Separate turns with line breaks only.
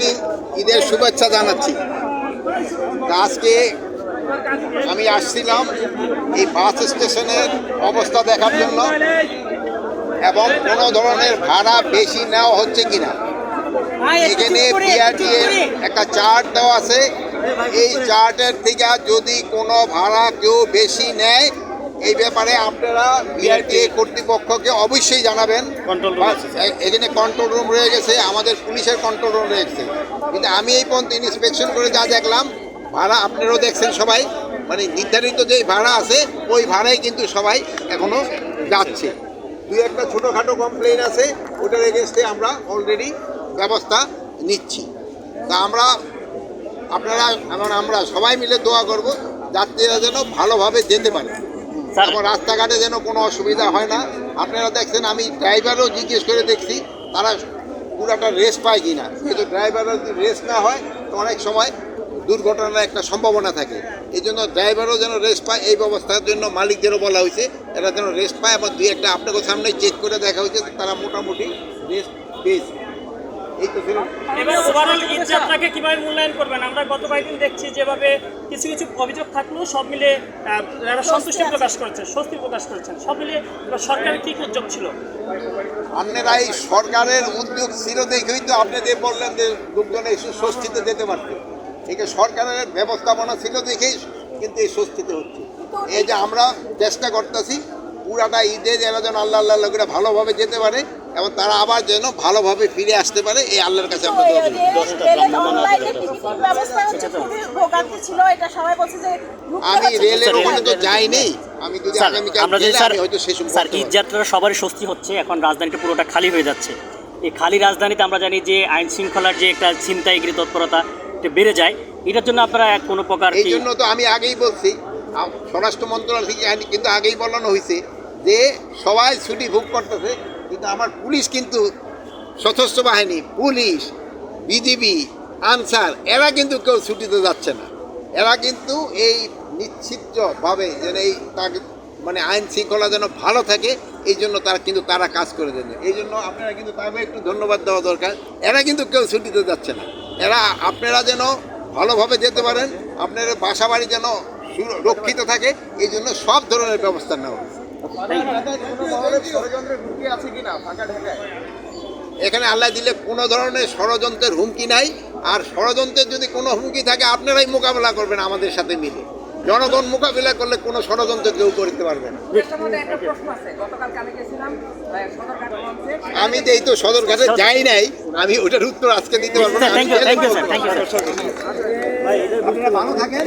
অগ্রিম ঈদের শুভেচ্ছা জানাচ্ছি। আজকে আমি আসছিলাম এই বাস স্টেশনের অবস্থা দেখার জন্য এবং কোনো ধরনের ভাড়া বেশি নেওয়া হচ্ছে কিনা। এখানে বিআরটিএর একটা চার্ট দেওয়া আছে, এই চার্টের থেকে যদি কোনো ভাড়া কেউ বেশি নেয় এই ব্যাপারে আপনারা বিআরটিএ কর্তৃপক্ষকে অবশ্যই জানাবেন। এখানে কন্ট্রোল রুম রয়ে গেছে, আমাদের পুলিশের কন্ট্রোল রুম রয়েছে, কিন্তু আমি এই পর্যন্ত ইন্সপেকশন করে যা দেখলাম ভাড়া আপনারাও দেখছেন সবাই, মানে নির্ধারিত যে ভাড়া আছে ওই ভাড়াই কিন্তু সবাই এখনো যাচ্ছে। দুই একটা ছোটোখাটো কমপ্লেন আছে, ওটার এগেনস্টে আমরা অলরেডি ব্যবস্থা নিচ্ছি। তা আমরা সবাই মিলে দোয়া করব যাত্রীরা যেন ভালোভাবে যেতে পারে এবং রাস্তাঘাটে যেন কোনো অসুবিধা হয় না। আপনারা দেখছেন, আমি ড্রাইভারও জিজ্ঞেস করে দেখছি তারা পুরাটা রেস্ট পায় কি না, কিন্তু ড্রাইভারও যদি রেস্ট না হয় তো অনেক সময় দুর্ঘটনার একটা সম্ভাবনা থাকে। এই জন্য ড্রাইভারও যেন রেস্ট পায় এই ব্যবস্থার জন্য মালিকদেরও বলা হয়েছে এরা যেন রেস্ট পায়, এবং দুই একটা আপনাকে সামনে চেক করে দেখা হয়েছে তারা মোটামুটি রেস্ট পেয়েছে।
আপনাকে কিভাবে মূল্যায়ন করবেন? আমরা গত কয়েকদিন দেখছি যেভাবে কিছু কিছু অভিযোগ থাকলেও সব মিলে সন্তুষ্টি প্রকাশ করছে, স্বস্তি প্রকাশ করছেন, সব মিলে সরকারের কি উদ্যোগ ছিল?
আপনারা এই সরকারের উদ্যোগ ছিল দেখেই তো আপনি যে বললেন যে লোকজন এই স্বস্তিতে যেতে পারছে, ঠিক সরকারের ব্যবস্থাপনা ছিল দেখেই কিন্তু এই স্বস্তিতে হচ্ছে। এই যে আমরা চেষ্টা করতেছি পুরাটা ঈদে যেন আল্লাহ লোকেরা ভালোভাবে যেতে পারে এবং তারা আবার যেন ভালোভাবে ফিরে আসতে পারে, এই আল্লাহর কাছে আমরা আমি রেলের ওখানে তো যাইনি, আমি যদি হয়তো সেই
স্যার ঈদ যাত্রা সবারই স্বস্তি হচ্ছে, এখন রাজধানীটা পুরোটা খালি হয়ে যাচ্ছে। এই খালি রাজধানীতে আমরা জানি যে আইন শৃঙ্খলার যে একটা ছিনতাইগিরি তৎপরতা বেড়ে যায়, এটার জন্য আপনারা কোনো প্রকার
এই জন্য তো আমি আগেই বলছি, স্বরাষ্ট্র মন্ত্রণালয় থেকে কিন্তু আগেই বলানো হয়েছে যে সবাই ছুটি ভোগ করতেছে, কিন্তু আমার পুলিশ কিন্তু সশস্ত্র বাহিনী, পুলিশ, বিজিবি, আনসার এরা কিন্তু কেউ ছুটিতে যাচ্ছে না। এরা কিন্তু এই নিশ্চিতভাবে যেন এই তাকে মানে আইন শৃঙ্খলা যেন ভালো থাকে এই জন্য তারা কাজ করে দেন। এই জন্য আপনারা কিন্তু তাকে একটু ধন্যবাদ দেওয়া দরকার। এরা কিন্তু কেউ ছুটিতে যাচ্ছে না, এরা আপনারা যেন ভালোভাবে যেতে পারেন, আপনার বাসা বাড়ি যেন সুরক্ষিত থাকে এই জন্য সব ধরনের ব্যবস্থা নেওয়া। এখানে আল্লাহ দিলে কোনো ধরনের ষড়যন্ত্রের হুমকি নাই, আর ষড়যন্ত্রের যদি কোনো হুমকি থাকে আপনারাই মোকাবেলা করবেন আমাদের সাথে মিলে। জনগণ মোকাবিলা করলে কোনো ষড়যন্ত্র কেউ করতে পারবে না। আমি এই তো সদরঘাটে যাই নাই, আমি ওটার উত্তর আজকে দিতে পারবো না।
ভালো থাকেন।